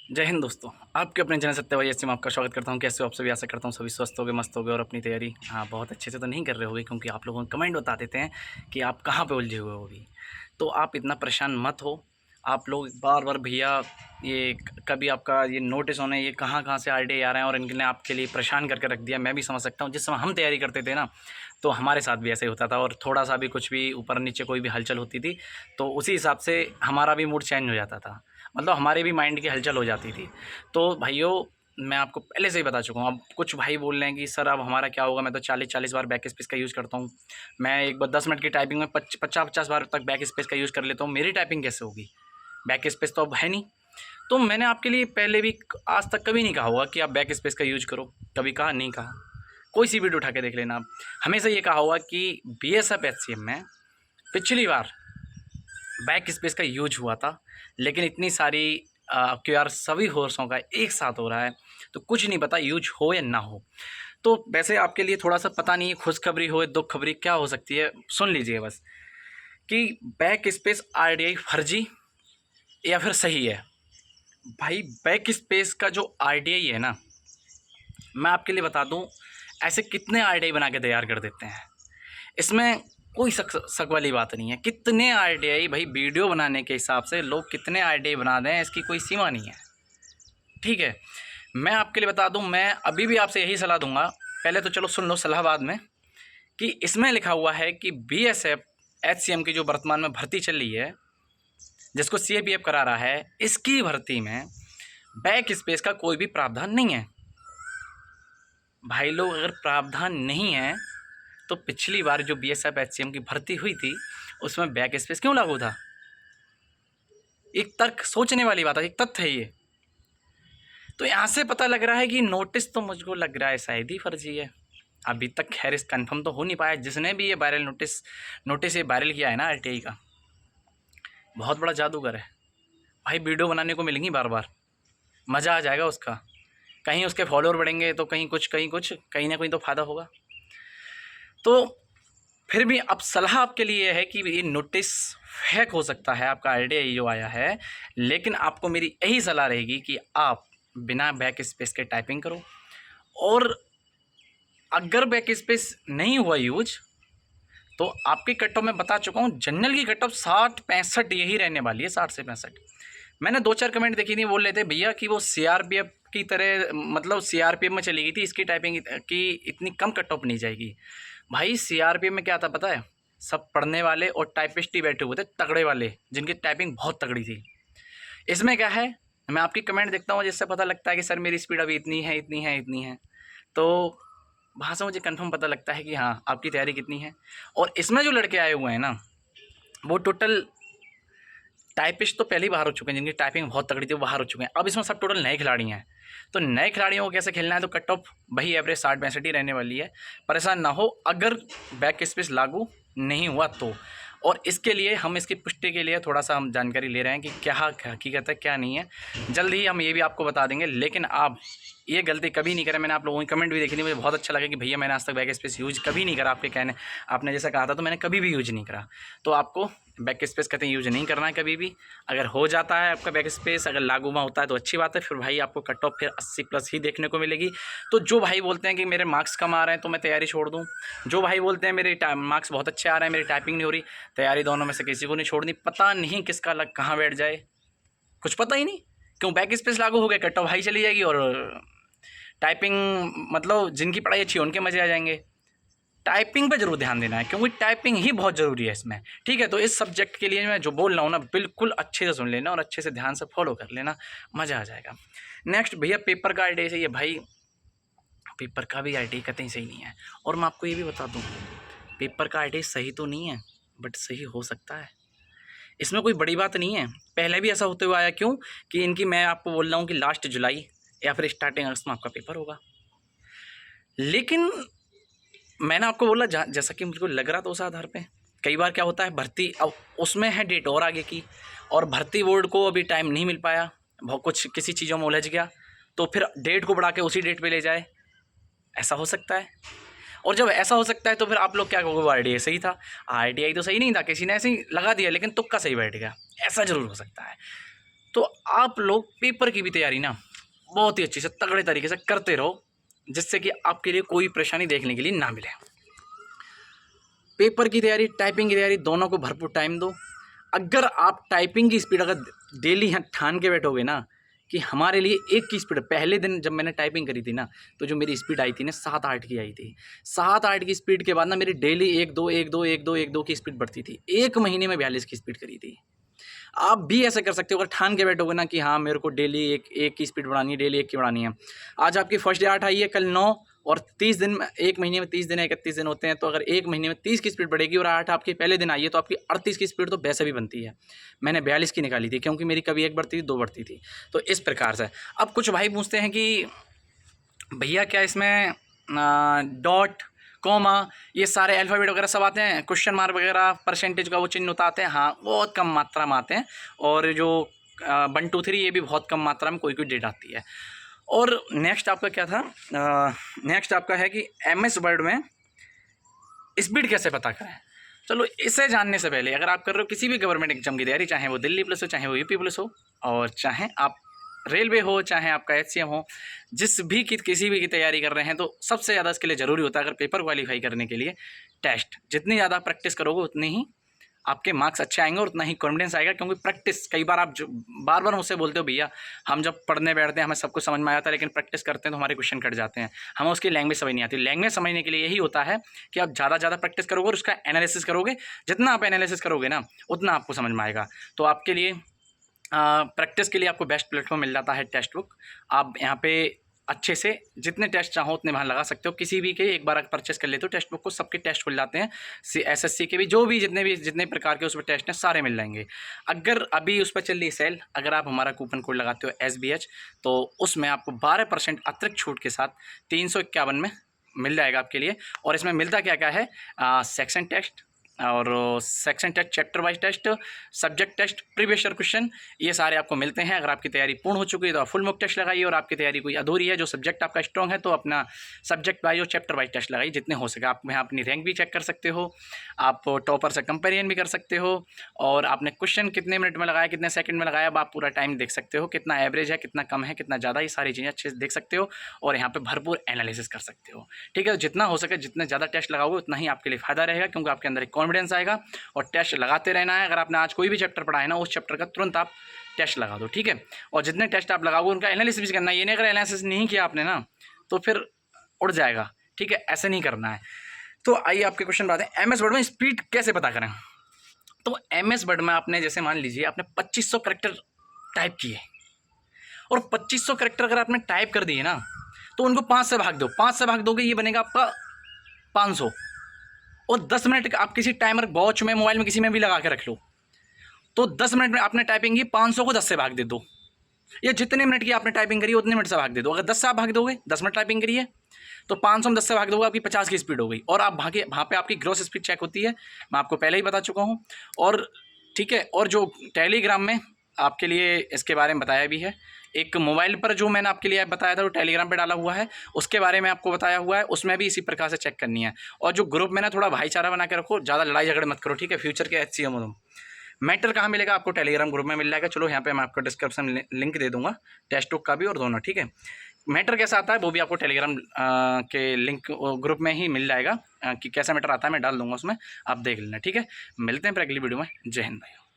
जय हिंद दोस्तों। आपके अपने चैनल सत्यवादी एस में आपका स्वागत करता हूं। कैसे हो आप सभी? आशा करता हूं सभी स्वस्थ होगे, मस्त होगे और अपनी तैयारी बहुत अच्छे से तो नहीं कर रहे होगे, क्योंकि आप लोगों को कमेंट बता देते हैं कि आप कहां पे उलझे हुए हो अभी। तो आप इतना परेशान मत हो। आप लोग बार बार भैया ये कभी आपका ये नोटिस होना, ये कहाँ से आईडी आ रहे हैं और इनने आपके लिए परेशान करके रख दिया। मैं भी समझ सकता हूँ, जिस समय हम तैयारी करते थे ना, तो हमारे साथ भी ऐसे ही होता था और थोड़ा सा भी कुछ भी ऊपर नीचे कोई भी हलचल होती थी तो उसी हिसाब से हमारा भी मूड चेंज हो जाता था, मतलब हमारे भी माइंड की हलचल हो जाती थी। तो भाइयों, मैं आपको पहले से ही बता चुका हूँ। अब कुछ भाई बोल रहे हैं कि सर अब हमारा क्या होगा, मैं तो 40-40 बार बैक स्पेस का यूज़ करता हूँ। मैं एक बार 10 मिनट की टाइपिंग में 50-50 बार तक बैक स्पेस का यूज़ कर लेता हूँ, मेरी टाइपिंग कैसे होगी? बैक स्पेस तो अब है नहीं। तो मैंने आपके लिए पहले भी आज तक कभी नहीं कहा होगा कि आप बैक स्पेस का यूज करो, कभी कहा नहीं कहा। कोई सी वीडियो उठा के देख लेना आप। हमेशा ये कहा होगा कि BSF HCM में पिछली बार बैक स्पेस का यूज हुआ था, लेकिन इतनी सारी क्यूआर सभी फोर्सों का एक साथ हो रहा है तो कुछ नहीं पता यूज हो या ना हो। तो वैसे आपके लिए थोड़ा सा पता नहीं है, खुशखबरी हो या दुखखबरी क्या हो सकती है, सुन लीजिए बस कि बैक स्पेस RDI फर्जी या फिर सही है। भाई बैक स्पेस का जो RDI है ना, मैं आपके लिए बता दूं, ऐसे कितने RDI बना के तैयार कर देते हैं। इसमें कोई शक वाली बात नहीं है। कितने RDI भाई वीडियो बनाने के हिसाब से लोग कितने RDI बना दें, इसकी कोई सीमा नहीं है। ठीक है, मैं आपके लिए बता दूं, मैं अभी भी आपसे यही सलाह दूंगा। पहले तो चलो सुन लो सलाह बाद में, कि इसमें लिखा हुआ है कि BSF HCM की जो वर्तमान में भर्ती चल रही है, जिसको CAPF करा रहा है, इसकी भर्ती में बैक स्पेस का कोई भी प्रावधान नहीं है। भाई लोग, अगर प्रावधान नहीं है तो पिछली बार जो BSF HCM की भर्ती हुई थी उसमें बैक स्पेस क्यों लागू था? एक तर्क सोचने वाली बात है, एक तथ्य है ये। तो यहाँ से पता लग रहा है कि नोटिस तो मुझको लग रहा है शायद ही फर्जी है। अभी तक खैर इस कंफर्म तो हो नहीं पाया। जिसने भी ये वायरल नोटिस ये वायरल किया है ना RTI का, बहुत बड़ा जादूगर है भाई। वीडियो बनाने को मिलेंगी बार बार, मज़ा आ जाएगा उसका। कहीं उसके फॉलोअर बढ़ेंगे तो कहीं कुछ कहीं ना कहीं तो फ़ायदा होगा। तो फिर भी अब सलाह आपके लिए यह है कि ये नोटिस फेक हो सकता है, आपका RTI जो आया है, लेकिन आपको मेरी यही सलाह रहेगी कि आप बिना बैक स्पेस के टाइपिंग करो। और अगर बैक स्पेस नहीं हुआ यूज तो आपकी कट ऑफ मैं बता चुका हूँ, जनरल की कट ऑफ 60-65 यही रहने वाली है, 60 से 65। मैंने 2-4 कमेंट देखी थी, बोल रहे थे भैया कि वो CRPF की तरह, मतलब CRPF में चली गई थी, इसकी टाइपिंग की इतनी कम कट ऑफ नहीं जाएगी। भाई CRPF में क्या था पता है? सब पढ़ने वाले और टाइपिस्ट ही बैठे हुए थे, तगड़े वाले, जिनकी टाइपिंग बहुत तगड़ी थी। इसमें क्या है, मैं आपकी कमेंट देखता हूँ जिससे पता लगता है कि सर मेरी स्पीड अभी इतनी है। तो वहाँ से मुझे कंफर्म पता लगता है कि हाँ आपकी तैयारी कितनी है। और इसमें जो लड़के आए हुए हैं ना, वो टोटल टाइपिस्ट तो पहले ही बाहर हो चुके हैं, जिनकी टाइपिंग बहुत तगड़ी थी वो बाहर हो चुके हैं। अब इसमें सब टोटल नए खिलाड़ी हैं। तो नए खिलाड़ियों को कैसे खेलना है, तो कट ऑफ वही एवरेज 60-65 ही रहने वाली है। परेशान ना हो अगर बैक स्पेस लागू नहीं हुआ तो। और इसके लिए हम इसकी पुष्टि के लिए थोड़ा सा हम जानकारी ले रहे हैं कि क्या हकीकत है क्या नहीं है। जल्द ही हम ये भी आपको बता देंगे। लेकिन आप ये गलती कभी नहीं करें। मैंने आप लोगों की कमेंट भी देखी थी, मुझे बहुत अच्छा लगा कि भैया मैंने आज तक बैक स्पेस यूज कभी नहीं करा। आपने जैसा कहा था, तो मैंने कभी भी यूज नहीं करा। तो आपको बैक स्पेस कहते हैं यूज नहीं करना है कभी भी। अगर हो जाता है आपका बैक स्पेस, अगर लागू में होता है तो अच्छी बात है, फिर भाई आपको कट ऑफ फिर 80+ ही देखने को मिलेगी। तो जो भाई बोलते हैं कि मेरे मार्क्स कम आ रहे हैं तो मैं तैयारी छोड़ दूँ, जो भाई बोलते हैं मेरे मार्क्स बहुत अच्छे आ रहे हैं, मेरी टाइपिंग नहीं हो रही, तैयारी दोनों में से किसी को नहीं छोड़नी। पता नहीं किसका लग कहाँ बैठ जाए, कुछ पता ही नहीं। क्यों बैक स्पेस लागू हो गया, कट ऑफ हाई चली जाएगी और टाइपिंग, मतलब जिनकी पढ़ाई अच्छी है उनके मज़े आ जाएंगे। टाइपिंग पे जरूर ध्यान देना है, क्योंकि टाइपिंग ही बहुत ज़रूरी है इसमें। ठीक है, तो इस सब्जेक्ट के लिए मैं जो बोल रहा हूँ ना, बिल्कुल अच्छे से सुन लेना और अच्छे से ध्यान से फॉलो कर लेना, मज़ा आ जाएगा। नेक्स्ट भैया, पेपर का RTI सही है भाई। पेपर का भी RTI कतई सही नहीं है। और मैं आपको ये भी बता दूँ, पेपर का RTI सही तो नहीं है, बट सही हो सकता है। इसमें कोई बड़ी बात नहीं है। पहले भी ऐसा होते हुए आया, क्यों कि इनकी, मैं आपको बोल रहा हूँ कि लास्ट जुलाई या फिर स्टार्टिंग अगस्त में आपका पेपर होगा। लेकिन मैंने आपको बोला जैसा कि मुझको लग रहा था उस आधार पे। कई बार क्या होता है, भर्ती अब उसमें है डेट और आगे की, और भर्ती बोर्ड को अभी टाइम नहीं मिल पाया, बहुत कुछ किसी चीज़ों में उलझ गया, तो फिर डेट को बढ़ा के उसी डेट पे ले जाए, ऐसा हो सकता है। और जब ऐसा हो सकता है तो फिर आप लोग क्या कहोगे, वो RTI सही था? RTI तो सही नहीं था, किसी ने ऐसे ही लगा दिया, लेकिन तुक्का सही बैठ गया, ऐसा जरूर हो सकता है। तो आप लोग पेपर की भी तैयारी ना बहुत ही अच्छे से तगड़े तरीके से करते रहो, जिससे कि आपके लिए कोई परेशानी देखने के लिए ना मिले। पेपर की तैयारी, टाइपिंग की तैयारी, दोनों को भरपूर टाइम दो। अगर आप टाइपिंग की स्पीड अगर डेली यहाँ ठान के बैठोगे ना कि हमारे लिए एक की स्पीड, पहले दिन जब मैंने टाइपिंग करी थी ना तो जो मेरी स्पीड आई थी ना 7-8 की आई थी। 7-8 की स्पीड के बाद ना मेरी डेली 1-2 की स्पीड बढ़ती थी। 1 महीने में 42 की स्पीड करी थी। आप भी ऐसा कर सकते हो अगर ठान के बैठोगे ना कि हाँ मेरे को डेली एक की स्पीड बढ़ानी है, डेली 1 की बढ़ानी है। आज आपकी फर्स्ट डे 8 आई है, कल 9, और 30 दिन में, 1 महीने में 30 दिन है, 31 दिन होते हैं, तो अगर 1 महीने में 30 की स्पीड बढ़ेगी और 8 आपके पहले दिन आई है तो आपकी 38 की स्पीड तो वैसे भी बनती है। मैंने 42 की निकाली थी क्योंकि मेरी कभी 1 बढ़ती थी, 2 बढ़ती थी। तो इस प्रकार से अब कुछ भाई पूछते हैं कि भैया क्या इसमें डॉट, कॉमा, ये सारे अल्फ़ाबेट वगैरह सब आते हैं, क्वेश्चन मार्क वगैरह, परसेंटेज का वो चिन्ह होता आते हैं? हाँ, बहुत कम मात्रा में आते हैं। और जो 1 2 3 ये भी बहुत कम मात्रा में कोई कोई डेट आती है। और नेक्स्ट आपका क्या था? नेक्स्ट आपका है कि MS वर्ड में स्पीड कैसे पता करें। चलो, इसे जानने से पहले अगर आप कर रहे हो किसी भी गवर्नमेंट एग्जाम की तैयारी, चाहे वो दिल्ली पुलिस हो, चाहे वो यूपी पुलिस हो, और चाहे आप रेलवे हो, चाहे आपका HCM हो, जिस भी की किसी भी की तैयारी कर रहे हैं, तो सबसे ज़्यादा इसके लिए ज़रूरी होता है अगर पेपर क्वालिफाई करने के लिए टेस्ट। जितनी ज़्यादा प्रैक्टिस करोगे उतनी ही आपके मार्क्स अच्छे आएंगे और उतना ही कॉन्फिडेंस आएगा। क्योंकि प्रैक्टिस, कई बार आप जो बार बार मुझसे बोलते हो भैया हम जब पढ़ने बैठते हैं हमें सब कुछ समझ में आ जाता है, लेकिन प्रैक्टिस करते हैं तो हमारे क्वेश्चन कट जाते हैं, हमें उसकी लैंग्वेज समझ नहीं आती। लैंग्वेज समझने के लिए यही होता है कि आप ज़्यादा प्रैक्टिस करोगे और उसका एनालिसिस करोगे। जितना आप एनालिसिस करोगे ना उतना आपको समझ में आएगा। तो आपके लिए प्रैक्टिस के लिए आपको बेस्ट प्लेटफॉर्म मिल जाता है टेक्स्ट बुक। आप यहाँ पे अच्छे से जितने टेस्ट चाहो उतने वहाँ लगा सकते हो। किसी भी के एक बार परचेस कर लेते हो टेक्स्ट बुक को, सबके टेस्ट खुल जाते हैं। SSC के भी जो भी जितने प्रकार के उस पर टेस्ट हैं सारे मिल जाएंगे। अगर अभी उस पर चल रही सेल, अगर आप हमारा कूपन कोड लगाते हो SBH, तो उसमें आपको 12% अतिरिक्त छूट के साथ 351 में मिल जाएगा आपके लिए। और इसमें मिलता क्या क्या है? सेक्शन टेस्ट, और section test, chapter wise test, subject test, previous year question, ये सारे आपको मिलते हैं। अगर आपकी तैयारी पूर्ण हो चुकी है तो आप फुल मॉक टेस्ट लगाइए, और आपकी तैयारी कोई अधूरी है, जो सब्जेक्ट आपका स्ट्रॉन्ग है, तो अपना सब्जेक्ट वाइज और चैप्टर वाइज टेस्ट लगाइए जितने हो सके। आप यहाँ अपनी रैंक भी चेक कर सकते हो, आप टॉपर से कंपेरिजन भी कर सकते हो, और आपने क्वेश्चन कितने मिनट में लगाया, कितने सेकंड में लगाया, अब आप पूरा टाइम देख सकते हो, कितना एवरेज है, कितना कम है, कितना ज़्यादा, ये सारी चीज़ें अच्छे से देख सकते हो, और यहाँ पे भरपूर एनालिसिस कर सकते हो। ठीक है, जितना हो सके जितने ज़्यादा टेस्ट लगाओगे उतना ही आपके लिए फ़ायदा रहेगा, क्योंकि आपके अंदर एक कॉन्फिडेंस आएगा। और टेस्ट लगाते रहना है। अगर आपने आज कोई भी चैप्टर पढ़ा है ना, उस चैप्टर का तुरंत आप टेस्ट लगा दो। ठीक है, और जितने टेस्ट आप लगाओगे उनका एनालिसिस भी करना है। ये नहीं, अगर एनालिसिस नहीं किया आपने ना तो फिर उड़ जाएगा। ठीक है, ऐसे नहीं करना है। तो आइए आपके क्वेश्चन बताते हैं, MS वर्ड में स्पीड कैसे पता करें। तो MS वर्ड में आपने, जैसे मान लीजिए आपने 2500 करेक्टर टाइप किए, और 2500 करेक्टर अगर आपने टाइप कर दिए ना, तो उनको 5 से भाग दो। 5 से भाग दोगे, ये बनेगा आपका 500। और 10 मिनट आप किसी टाइमर, वॉच में, मोबाइल में, किसी में भी लगा के रख लो, तो 10 मिनट में आपने टाइपिंग की, 500 को 10 से भाग दे दो, या जितने मिनट की आपने टाइपिंग करी उतने मिनट से भाग दे दो। अगर 10 से आप भाग दोगे, 10 मिनट टाइपिंग करिए, तो 500 में 10 से भाग दोगे, आपकी 50 की स्पीड हो गई। और आप भागे, वहाँ पे आपकी ग्रॉस स्पीड चेक होती है, मैं आपको पहले ही बता चुका हूँ। और ठीक है, और जो टेलीग्राम में आपके लिए इसके बारे में बताया भी है, एक मोबाइल पर जो मैंने आपके लिए बताया था वो टेलीग्राम पे डाला हुआ है, उसके बारे में आपको बताया हुआ है, उसमें भी इसी प्रकार से चेक करनी है। और जो ग्रुप में ना थोड़ा भाईचारा बना के रखो, ज़्यादा लड़ाई झगड़े मत करो। ठीक है, फ्यूचर के HCM हो तुम। मैटर कहाँ मिलेगा आपको? टेलीग्राम ग्रुप में मिल जाएगा। चलो, यहाँ पे मैं आपको डिस्क्रिप्शन लिंक दे दूंगा, टेस्ट बुक का भी और दोनों। ठीक है, मैटर कैसा आता है वो भी आपको टेलीग्राम के लिंक ग्रुप में ही मिल जाएगा, कि कैसा मैटर आता है मैं डाल दूंगा उसमें, आप देख लेना। ठीक है, मिलते हैं फिर अगली वीडियो में। जय हिंद भाई।